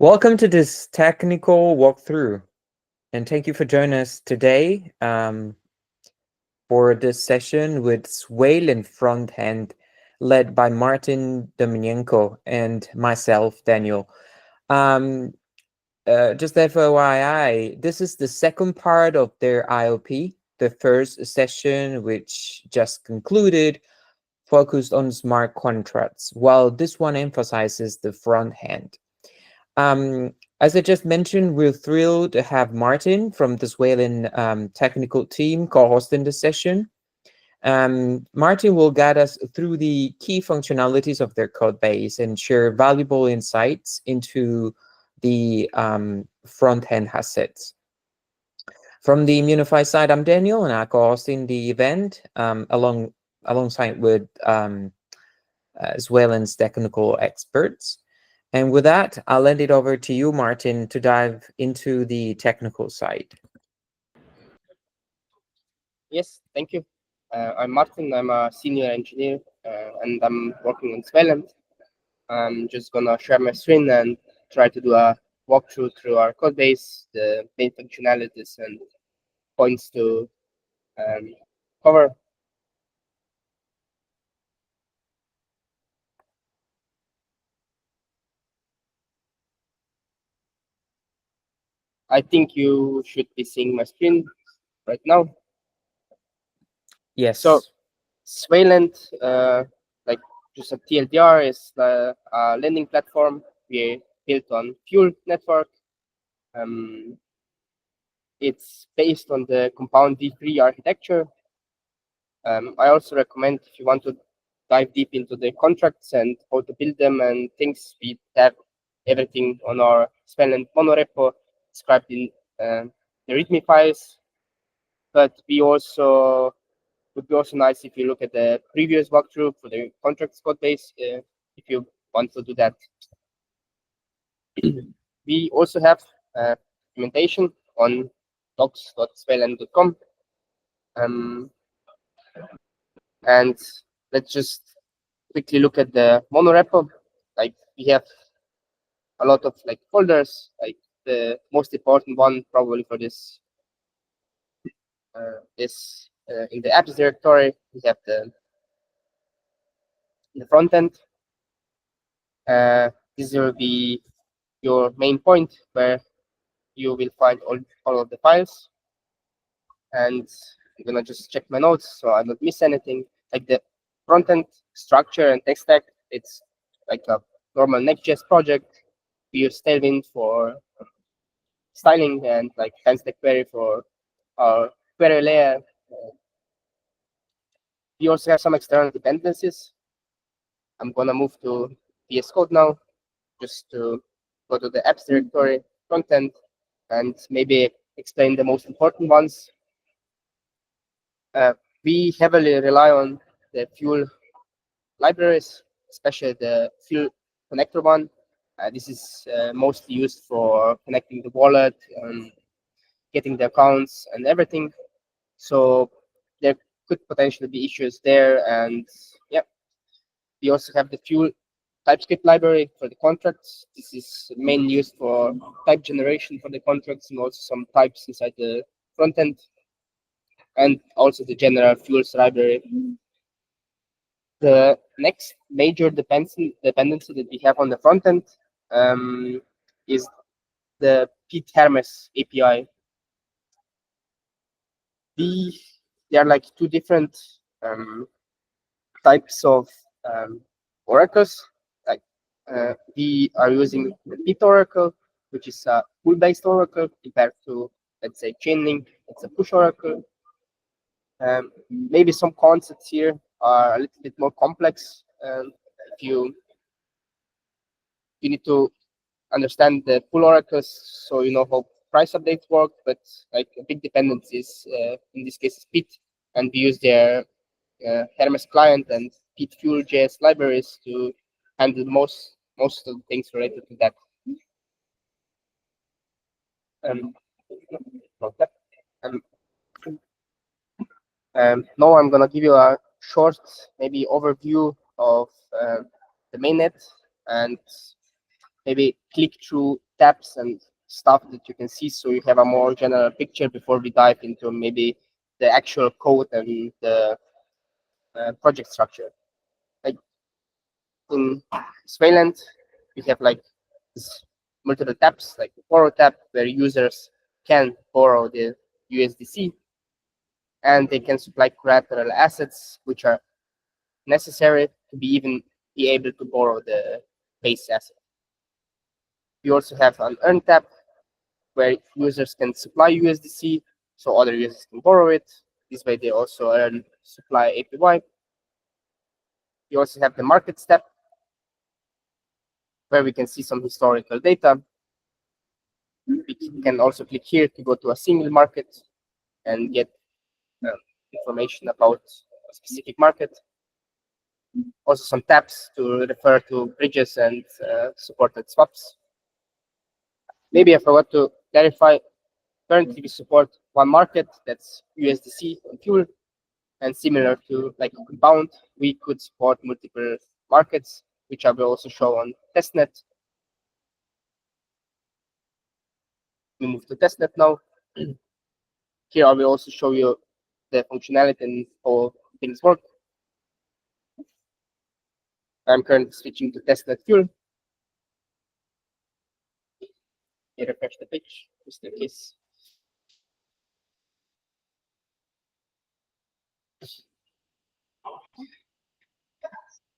Welcome to this technical walkthrough, and thank you for joining us today for this session with Swaylend Frontend, led by Martin Domajnko and myself, Daniel. Just FYI, this is the second part of their IOP. The first session, which just concluded, focused on smart contracts, while this one emphasizes the front end. As I just mentioned, we're thrilled to have Martin from the Swaylend technical team co-hosting the session. Martin will guide us through the key functionalities of their code base and share valuable insights into the front-end assets. From the Immunefi side, I'm Daniel, and I'm co-hosting the event alongside with Swaylend's technical experts. And with that, I'll hand it over to you, Martin, to dive into the technical side. Yes, thank you. I'm Martin. I'm a senior engineer, and I'm working on Swaylend. I'm just gonna share my screen and try to do a walkthrough through our code base, the main functionalities and points to cover. I think you should be seeing my screen right now. Yes. So Swaylend, like just a TLDR, is a lending platform we built on Fuel network. It's based on the compound V3 architecture. I also recommend, if you want to dive deep into the contracts and how to build them and things, we have everything on our Swaylend monorepo described in the README files. But would be also nice if you look at the previous walkthrough for the contracts code base if you want to do that. We also have documentation on docs.swaylend.com. And let's just quickly look at the monorepo. Like, we have a lot of folders. Like, the most important one probably for this is in the apps directory. We have the front end. This will be your main point where you will find all of the files. And I'm gonna just check my notes so I don't miss anything. Like, the front end structure and tech stack, it's like a normal Next.js project. We use Tailwind for styling and like handstack query for our query layer. We also have some external dependencies. I'm gonna move to VS Code now, just to go to the apps directory, content, and maybe explain the most important ones. We heavily rely on the Fuel libraries, especially the Fuel connector one. This is mostly used for connecting the wallet and getting the accounts and everything. So there could potentially be issues there. And yeah, we also have the Fuel TypeScript library for the contracts. This is mainly used for type generation for the contracts and also some types inside the front end, and also the general Fuels library. The next major dependency that we have on the front end is the Pete Hermes API. There are like two different types of oracles. Like, we are using the Pete oracle, which is a pull-based oracle, compared to, let's say, Chainlink. It's a push oracle. Maybe some concepts here are a little bit more complex. If you need to understand the pull oracles, so you know how price updates work. But like, a big dependency is in this case is Pete, and we use their Hermes client and Pete Fuel.js libraries to handle most of the things related to that. Now I'm gonna give you a short maybe overview of the mainnet and maybe click through tabs and stuff that you can see, so you have a more general picture before we dive into maybe the actual code and the project structure. Like in Swaylend, we have like this multiple tabs, like the borrow tab, where users can borrow the USDC, and they can supply collateral assets which are necessary to be able to borrow the base asset. We also have an earn tab where users can supply USDC, so other users can borrow it. This way, they also earn supply APY. We also have the markets tab, where we can see some historical data. We can also click here to go to a single market and get information about a specific market. Also some tabs to refer to bridges and supported swaps. Maybe I forgot to clarify, currently we support one market, that's USDC and fuel, and similar to like Compound, we could support multiple markets, which I will also show on testnet. We move to testnet now. Here I will also show you the functionality and how things work. I'm currently switching to testnet fuel. Here, refresh the page, just in case.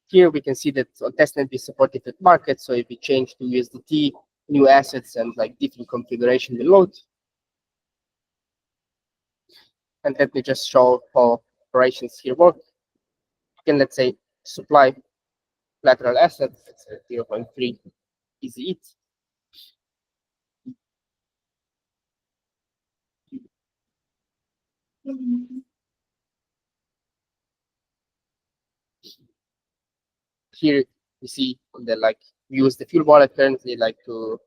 Here we can see that on testnet we support different markets. So if we change to USDT, new assets and like different configuration will load. And let me just show how operations here work. You can, let's say, supply collateral assets, 0.3 easy it. Here you see the like we use the fuel wallet currently like to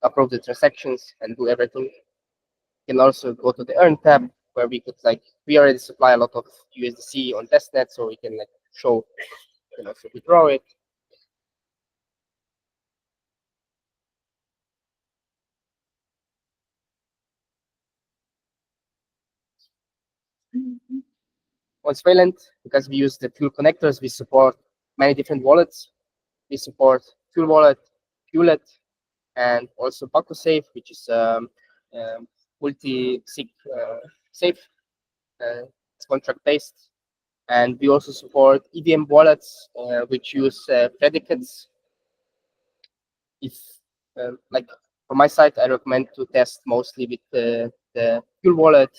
approve the transactions and do everything. You can also go to the earn tab where we could like we already supply a lot of USDC on testnet, so we can like show, you can also withdraw it. On Swaylend, because we use the fuel connectors, we support many different wallets. We support fuel wallet, fuelet, and also Baco Safe, which is multi-sig safe. It's contract based, and we also support EVM wallets, which use predicates. If like from my side, I recommend to test mostly with the fuel wallet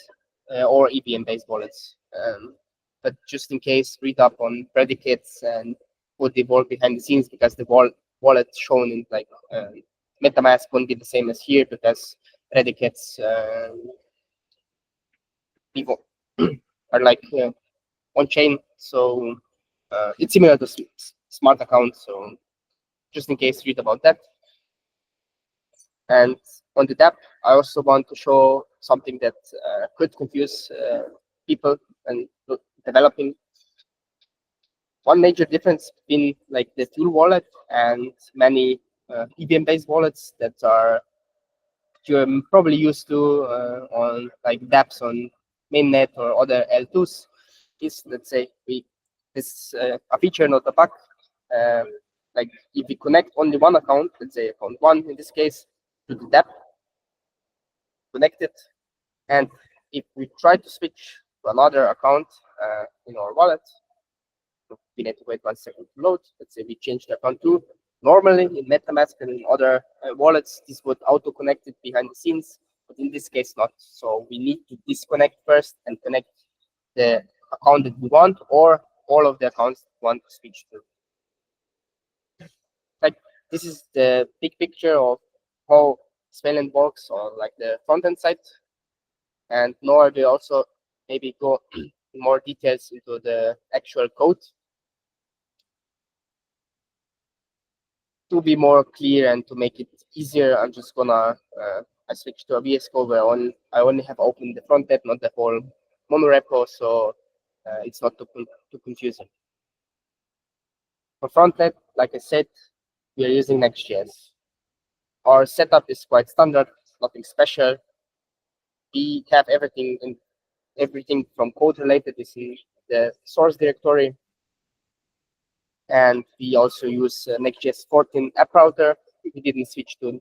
or EVM based wallets. But just in case, read up on predicates and what they work behind the scenes, because the wallet shown in like MetaMask won't be the same as here, because predicates people are like on chain, so it's similar to smart accounts. So just in case, read about that. And on the tab, I also want to show something that could confuse people and developing. One major difference between like the fuel wallet and many EVM-based wallets that are you're probably used to on like dApps on mainnet or other L2s is, let's say, this a feature, not a bug. Like if we connect only one account, let's say account one in this case, to the dApp, connect it, and if we try to switch to another account in our wallet, we need to wait 1 second to load. Let's say we change the account to. Normally in MetaMask and in other wallets, this would auto-connect it behind the scenes, but in this case not. So we need to disconnect first and connect the account that we want, or all of the accounts we want to switch to. Like this is the big picture of how Swaylend works on like the front-end side. And now I will also maybe go in more details into the actual code. To be more clear and to make it easier, I'm just gonna I switch to a VS Code where I only have opened the front end, not the whole monorepo, so it's not too confusing. For front end, like I said, we are using Next.js. Our setup is quite standard, nothing special. We have everything from code related is in the source directory. And we also use Next.js 14 app router. We didn't switch to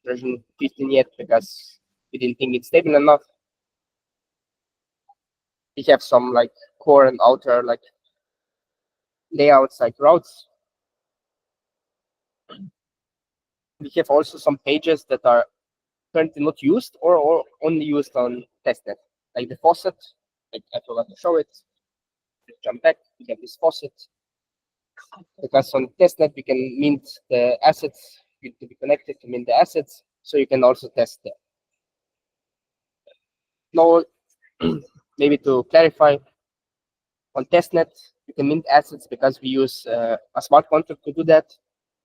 version 15 yet because we didn't think it's stable enough. We have some like core and outer like layouts like routes. We have also some pages that are currently not used or only used on testnet, like the faucet. Like I forgot to show it. Jump back. We have this faucet. Because on testnet we can mint the assets. You need to be connected to mint the assets, so you can also test them. Now, maybe to clarify, on testnet you can mint assets because we use a smart contract to do that.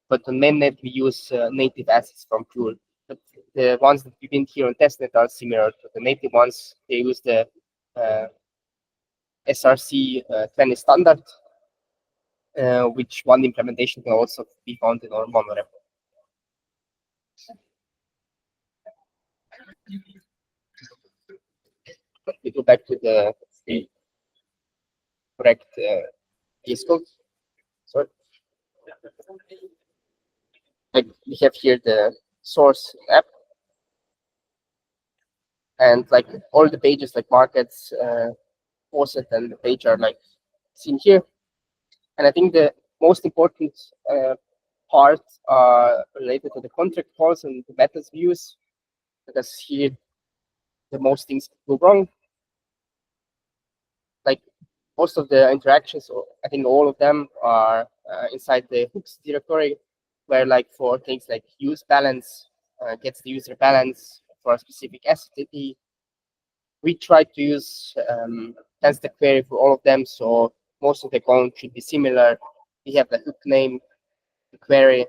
But on mainnet we use native assets from Fuel. But the ones that we mint here on testnet are similar to the native ones. They use the SRC 20 standard, which one implementation can also be found in our monorepo. We go back to the correct case code. Sorry. Like we have here the source app, and like all the pages like markets, faucet, and the page are like seen here. And I think the most important part are related to the contract calls and the methods we use, because here the most things go wrong. Like most of the interactions, or I think all of them, are inside the hooks directory, where like for things like use balance gets the user balance for a specific STP. We try to use constant query for all of them, so most of the code should be similar. We have the hook name, the query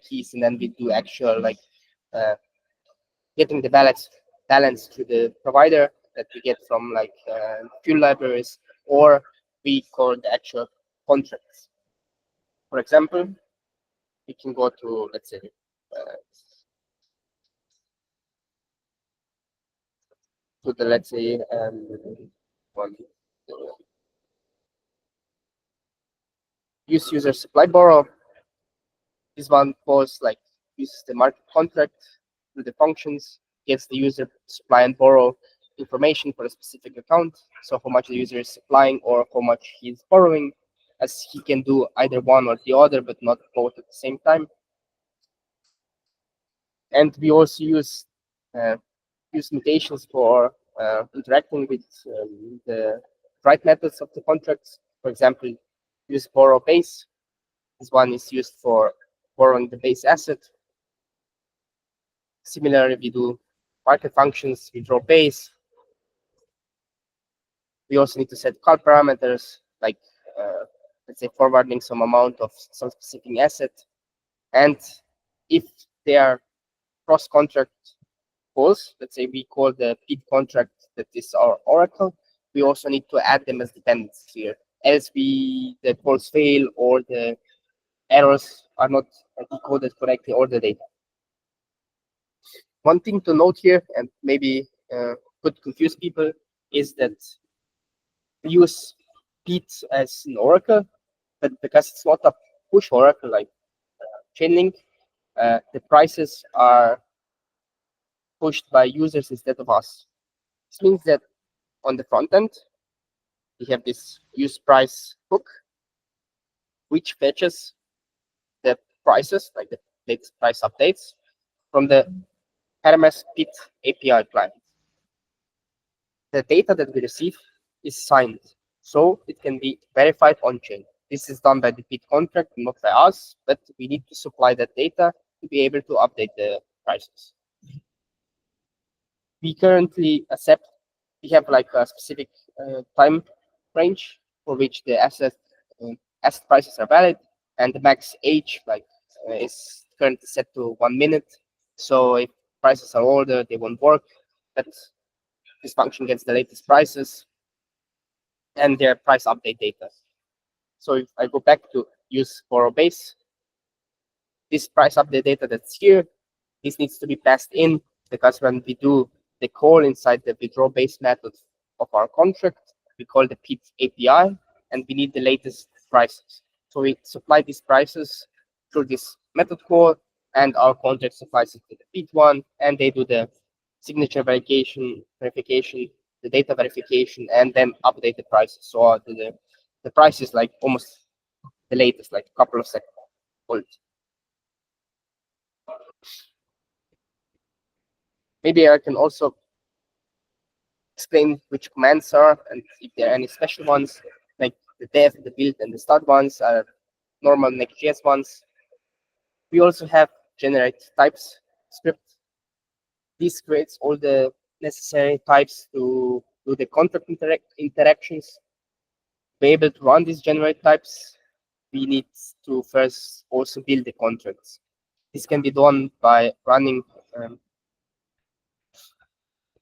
keys, and then we do actual like getting the balance to the provider that we get from like Fuel libraries, or we call the actual contracts. For example, we can go to, let's say, to the, let's say, one, use user supply borrow. This one was like uses the market contract through the functions, gets the user supply and borrow information for a specific account. So how much the user is supplying or how much he's borrowing, as he can do either one or the other, but not both at the same time. And we also use mutations for interacting with the write methods of the contracts. For example, use borrow base. This one is used for borrowing the base asset. Similarly, we do market functions, we draw base. We also need to set call parameters, like let's say forwarding some amount of some specific asset. And if they are cross-contract calls, let's say we call the PID contract that is our oracle, we also need to add them as dependencies here. Else the calls fail or the errors are not decoded correctly, or the data. One thing to note here, and maybe could confuse people, is that we use PID as an oracle, but because it's not a push oracle like Chainlink, the prices are pushed by users instead of us. This means that on the front end, we have this use price hook, which fetches the prices, like the latest price updates, from the Hermes PID API client. The data that we receive is signed, so it can be verified on-chain. This is done by the PID contract, not by us, but we need to supply that data to be able to update the prices. We currently accept, we have like a specific time range for which the asset prices are valid, and the max age is currently set to 1 minute. So if prices are older, they won't work, but this function gets the latest prices and their price update data. So if I go back to use borrow base, this price update data that's here this needs to be passed in, because when we do the call inside the withdraw base method of our contract, we call the PIT API, and we need the latest prices. So we supply these prices through this method call, and our contract supplies it to the PIT one, and they do the signature verification, the data verification, and then update the prices. So the price is like almost the latest, like a couple of seconds old. Maybe I can also explain which commands are, and if there are any special ones, like the def, the build, and the start ones are normal Next.js ones. We also have generate types script. This creates all the necessary types to do the contract interactions. To be able to run these generate types, we need to first also build the contracts. This can be done by running,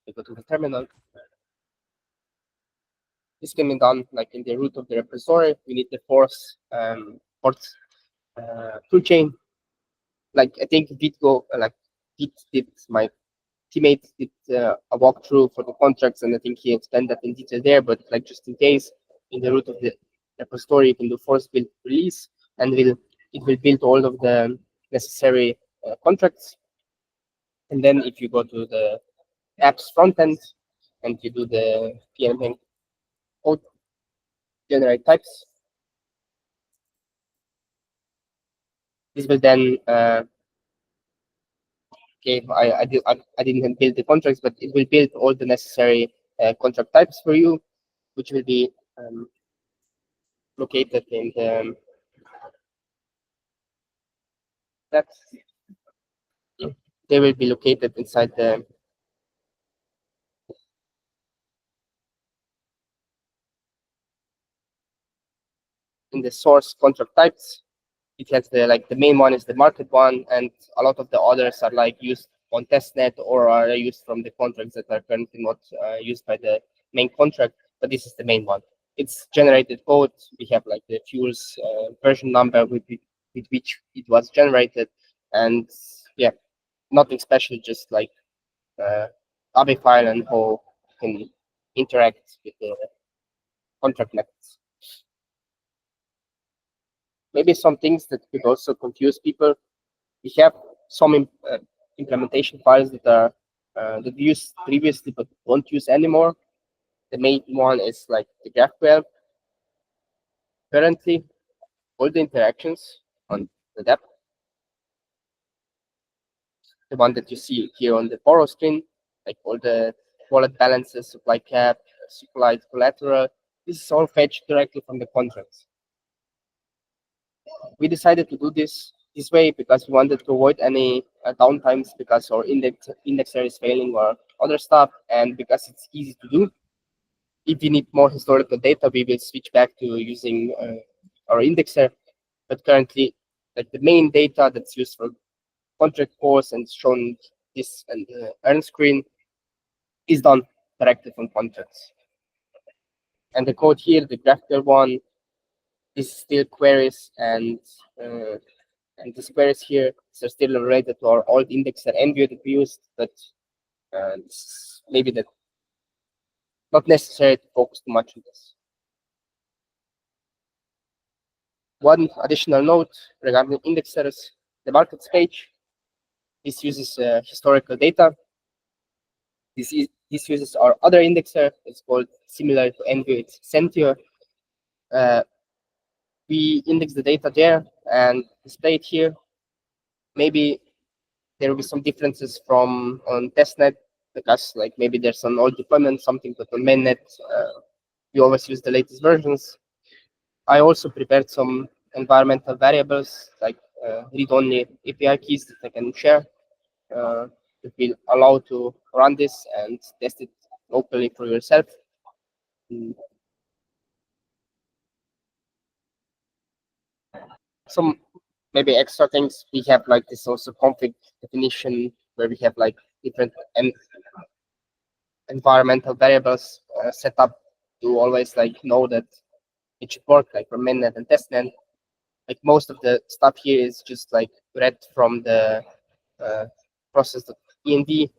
we go to the terminal. This can be done like in the root of the repository. We need the force toolchain. Like I think my teammate did a walkthrough for the contracts, and I think he explained that in detail there. But like just in case, in the root of the repository, you can do force build release, and it will build all of the necessary contracts. And then if you go to the apps frontend and you do the PNM code generate types, this will then okay, I didn't build the contracts, but it will build all the necessary contract types for you, which will be located in the that they will be located inside in the source contract types. It has the main one is the market one, and a lot of the others are like used on testnet or are used from the contracts that are currently not used by the main contract. But this is the main one. It's generated code. We have like the fuels version number with which it was generated, and yeah, nothing special. Just like ABI file and how you can interact with the contract methods. Maybe some things that could also confuse people. We have some implementation files that are that we used previously but don't use anymore. The main one is like the GraphQL. Currently, all the interactions on the depth, the one that you see here on the borrow screen, like all the wallet balances, supply cap, supplied collateral, this is all fetched directly from the contracts. We decided to do this way because we wanted to avoid any downtimes because our indexer is failing or other stuff, and because it's easy to do. If we need more historical data, we will switch back to using our indexer. But currently, like the main data that's used for contract calls and shown this and the earn screen is done directly from contracts. And the code here, the GraphQL one, is still queries, and these queries here are still related to our old indexer NView that we used, but maybe that not necessary to focus too much on this. One additional note regarding indexers, the markets page. This uses historical data. This uses our other indexer. It's called similar to NView. It's Sentio. We index the data there and display it here. Maybe there will be some differences from on testnet because like maybe there's an old deployment, something, but on mainnet we always use the latest versions. I also prepared some environmental variables like read-only API keys that I can share that will allow to run this and test it locally for yourself. Some maybe extra things we have like this also config definition where we have like different environmental variables set up to always like know that it should work like for mainnet and testnet. Like most of the stuff here is just like read from the process.env.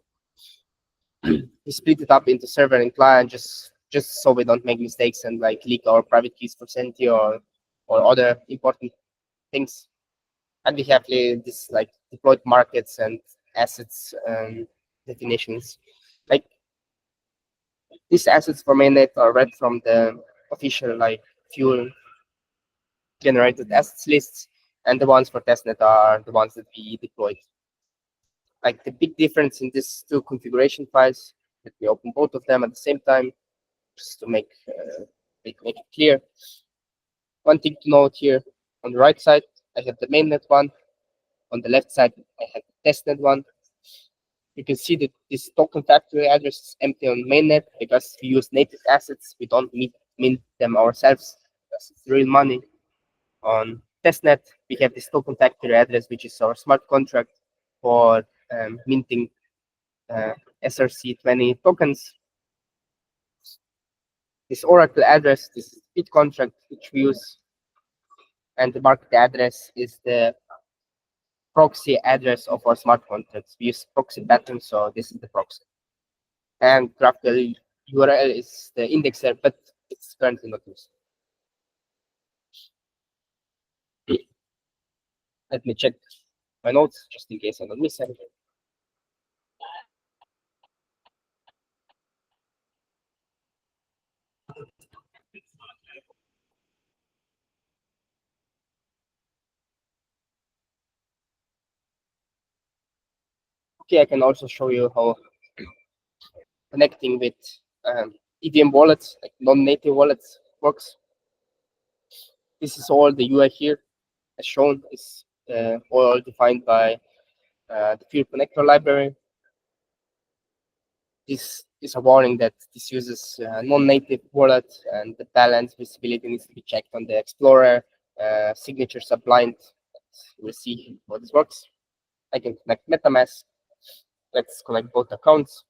We split it up into server and client just so we don't make mistakes and like leak our private keys for Senti or other important things. And we have this like deployed markets and assets definitions. Like these assets for mainnet are read from the official like fuel generated assets lists, and the ones for testnet are the ones that we deployed. Like the big difference in these two configuration files, let me open both of them at the same time just to make it clear. One thing to note here, on the right side, I have the mainnet one. On the left side, I have the testnet one. You can see that this token factory address is empty on mainnet because we use native assets. We don't mint them ourselves. Because it's real money. On testnet, we have this token factory address, which is our smart contract for minting SRC20 tokens. This Oracle address, this bit contract which we use, and the market address is the proxy address of our smart contracts. We use proxy patterns, so this is the proxy. And GraphQL URL is the indexer, but it's currently not used. Let me check my notes just in case I don't miss anything. Okay, I can also show you how connecting with EVM wallets, like non-native wallets, works. This is all the UI here, as shown, is all defined by the Fuel Connector library. This is a warning that this uses non-native wallet, and the balance visibility needs to be checked on the Explorer. Signatures are blind. We'll see how this works. I can connect MetaMask. Let's connect both accounts.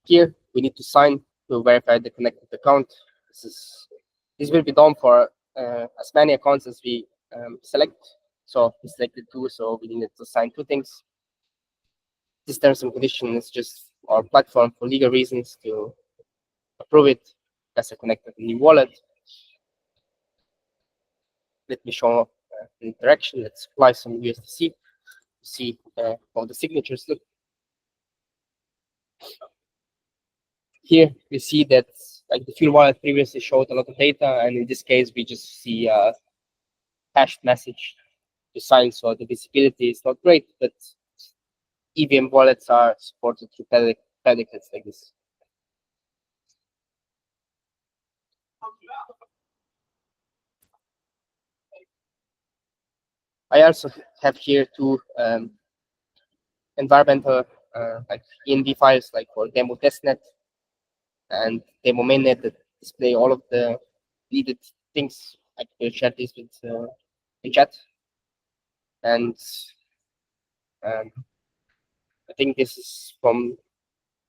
Here, we need to sign to verify the connected account. This will be done for as many accounts as we select. So we selected 2, so we needed to sign 2 things. This terms and conditions is just our platform for legal reasons to approve it as a connected new wallet. Let me show the interaction. Let's apply some USDC to see how the signatures look. Here we see that like the Fuel wallet previously showed a lot of data, and in this case we just see a hashed message to sign, so the visibility is not great, but EVM wallets are supported through predicates like this. I also have here 2 environmental like env files, like for demo testnet and demo mainnet, that display all of the needed things. I will share this with in chat. And I think this is from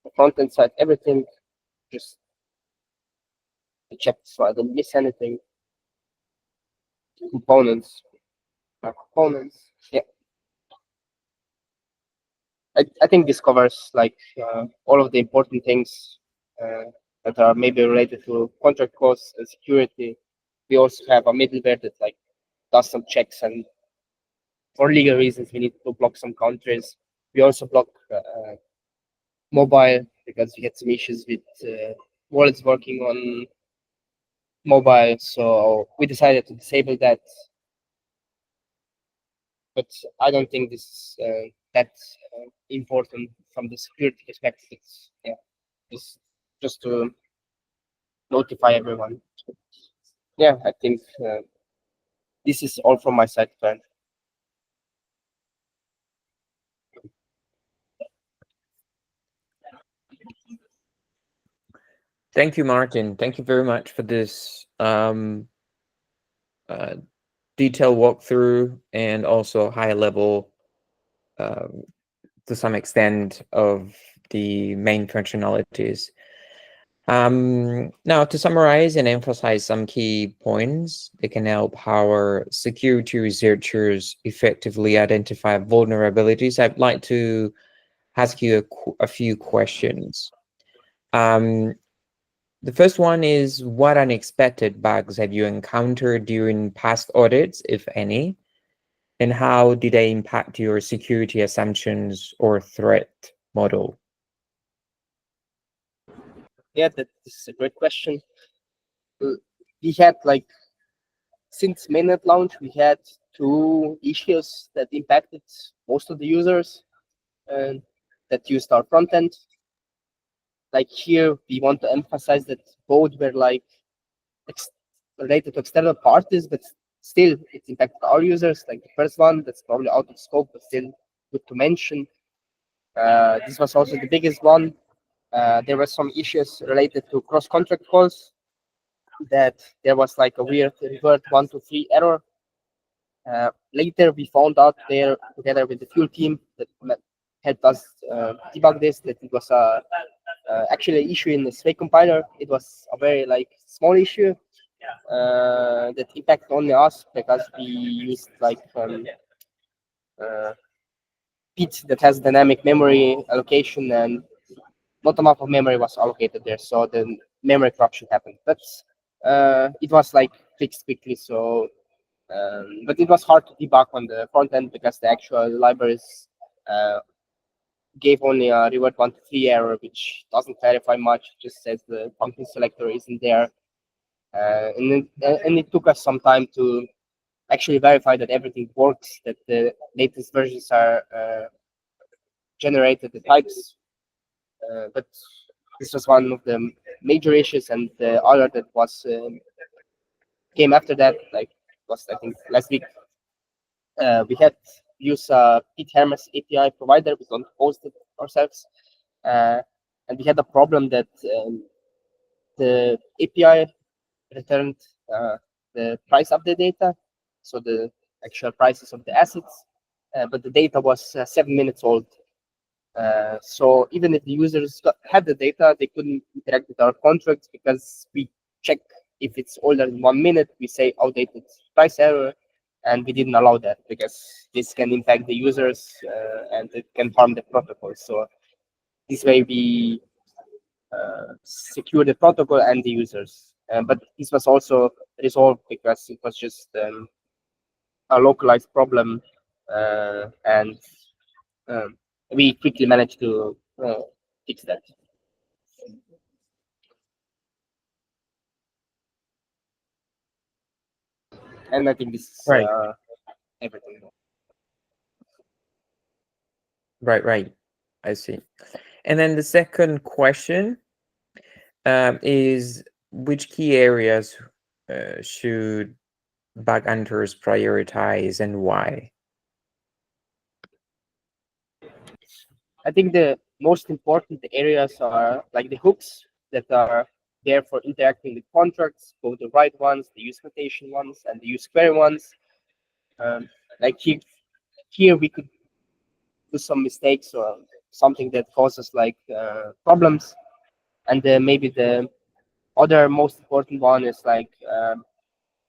the front-end side, everything. Just to check so I don't miss anything. Components. Components. Yeah. I think this covers like all of the important things that are maybe related to contract costs and security. We also have a middleware that like does some checks, and for legal reasons we need to block some countries. We also block mobile because we had some issues with wallets working on mobile, so we decided to disable that. But I don't think this is that important from the security perspective. It's just to notify everyone. Yeah, I think this is all from my side, friend. Thank you, Martin. Thank you very much for this detailed walkthrough, and also high level to some extent of the main functionalities. Now, to summarize and emphasize some key points that can help our security researchers effectively identify vulnerabilities, I'd like to ask you a few questions. Um, the first one is, what unexpected bugs have you encountered during past audits, if any, and how did they impact your security assumptions or threat model? Yeah, that is a great question. We had like since mainnet launch, we had two issues that impacted most of the users and that used our front end. Like here, we want to emphasize that both were like related to external parties, but still it impacted our users. Like the first one, that's probably out of scope, but still good to mention. This was also the biggest one. There were some issues related to cross-contract calls, that there was like a weird revert 1 to 3 error. Later, we found out there together with the fuel team that helped us debug this, that it was actually an issue in the Sway compiler. It was a very like small issue that impacted only us because we used like bit that has dynamic memory allocation, and not enough of memory was allocated there, so the memory corruption happened. But it was like fixed quickly. So, but it was hard to debug on the front end because the actual libraries gave only a revert 1 to 3 error, which doesn't clarify much. It just says the function selector isn't there, and it took us some time to actually verify that everything works, that the latest versions are generated, the types. But this was one of the major issues, and the other that was came after that, like was I think last week, we had use Pete Hermes API provider. We don't host it ourselves, and we had a problem that the API returned the price update data, so the actual prices of the assets, but the data was 7 minutes old. So even if the users had the data, they couldn't interact with our contracts because we check if it's older than 1 minute, we say outdated price error, and we didn't allow that because this can impact the users and it can harm the protocol. So this way we secure the protocol and the users. But this was also resolved because it was just a localized problem, and we quickly managed to fix that. And I think this is Right. everything. Right. I see. And then the second question is, which key areas should bug hunters prioritize and why? I think the most important areas are like the hooks that are there for interacting with contracts, both the write ones, the use quotation ones, and the use query ones. Like here we could do some mistakes or something that causes like problems, and maybe the other most important one is like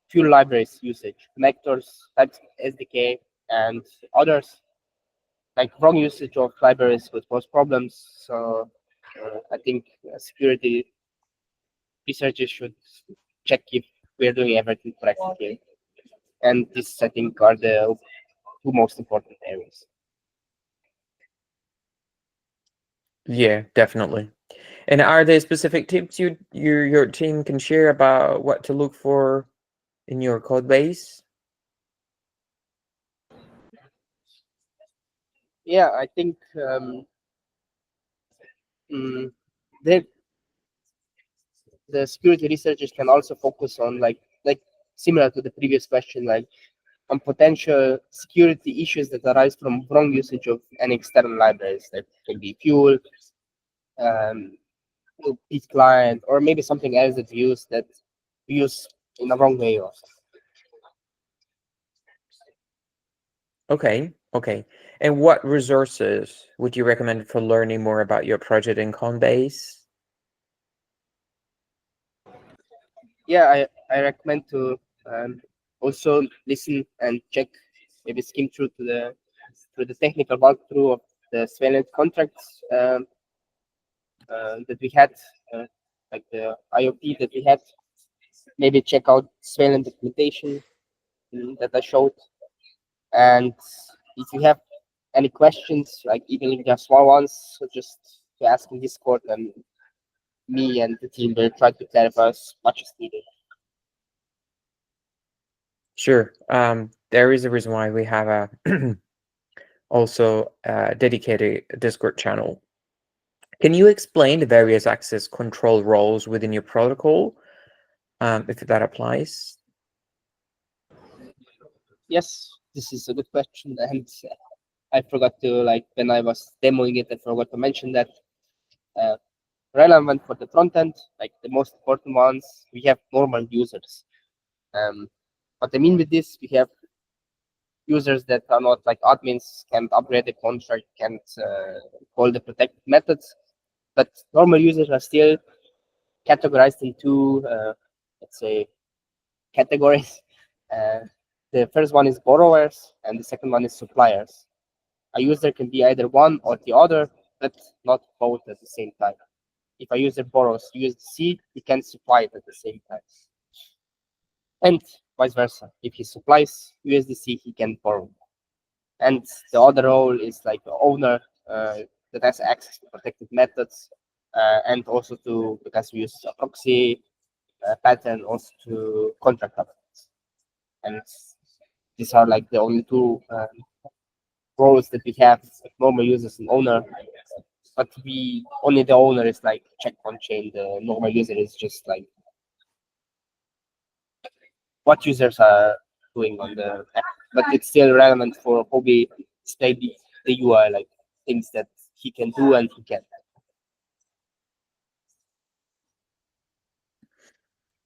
fuel libraries usage, connectors, types SDK, and others. Like wrong usage of libraries would cause problems. So I think security researchers should check if we're doing everything correctly. And these, I think, are the two most important areas. Yeah, definitely. And are there specific tips your team can share about what to look for in your code base? Yeah, I think the security researchers can also focus on like similar to the previous question, like on potential security issues that arise from wrong usage of any external libraries. That can be fuel, Pete client, or maybe something else that we use in the wrong way. Or Okay. And what resources would you recommend for learning more about your project in Coinbase? Yeah, I recommend to also listen and check, maybe skim through the technical walkthrough of the Swaylend contracts that we had, uh, like the IOP that we had. Maybe check out Swaylend documentation that I showed. And if you have any questions, like even if they're small ones, so just to ask in Discord, and me and the team will try to clarify as much as needed. Sure. There is a reason why we have a also a dedicated Discord channel. Can you explain the various access control roles within your protocol, if that applies? Yes, this is a good question, and I forgot to, like, when I was demoing it, I forgot to mention that uh, relevant for the front end, like the most important ones, we have normal users. What I mean with this, we have users that are not like admins, can't upgrade the contract, can't call the protected methods, but normal users are still categorized into, let's say, categories. Uh, the first one is borrowers, and the second one is suppliers. A user can be either one or the other, but not both at the same time. If a user borrows USDC, he can supply it at the same time. And vice versa. If he supplies USDC, he can borrow. And the other role is like the owner that has access to protected methods, and also to, because we use a proxy pattern, also to contract updates. And these are like the only two roles that we have, normal users and owner. But we only, the owner is like checkpoint chain. The normal user is just like what users are doing on the app. But it's still relevant for how we display the UI, like things that he can do and he can.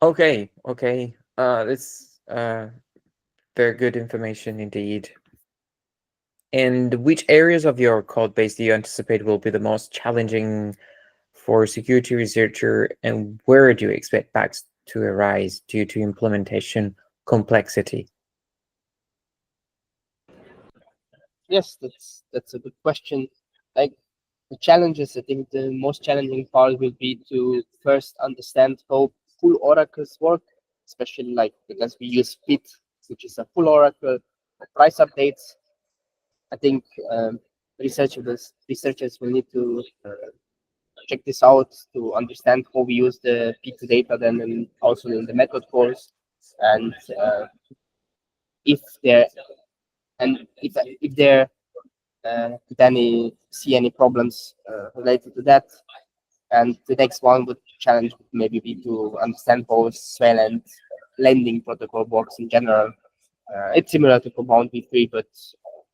Okay, okay. That's very good information indeed. And which areas of your code base do you anticipate will be the most challenging for security researcher, and where do you expect bugs to arise due to implementation complexity? Yes, that's a good question. Like the challenges, I think the most challenging part will be to first understand how full oracles work, especially like because we use Pit, which is a full oracle for price updates. I think researchers will need to check this out to understand how we use the P2 data then, and also in the method calls, and if there if there any see any problems related to that. And the next one would challenge would maybe be to understand both Swaylend lending protocol works in general. It's similar to Compound V3, but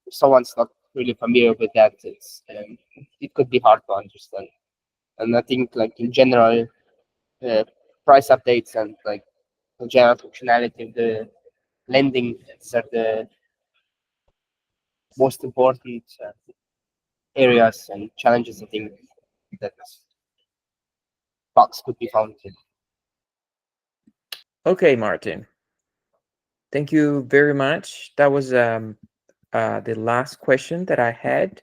if someone's not really familiar with that, it could be hard to understand. And I think, like in general, uh, price updates and like the general functionality of the lending are the most important areas and challenges, I think, that bugs could be found in. Okay, Martin. Thank you very much. That was the last question that I had.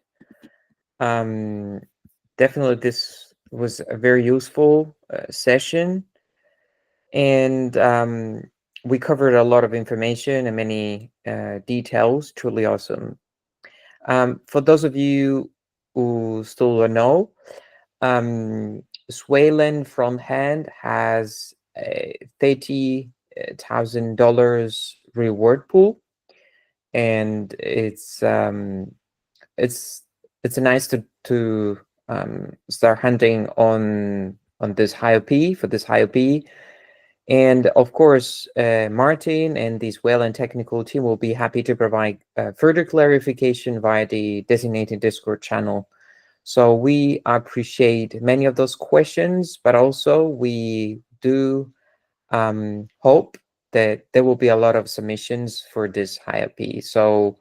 Definitely, this was a very useful session, and we covered a lot of information and many details. Truly awesome. For those of you who still don't know, Swaylend Frontend has a $30,000 reward pool, and it's nice to start hunting on this high OP for this high OP. And of course, Martin and the Swaylend technical team will be happy to provide further clarification via the designated Discord channel. So we appreciate many of those questions, but also we do hope that there will be a lot of submissions for this high OP. So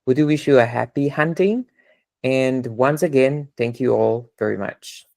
we do wish you a happy hunting. And once again, thank you all very much.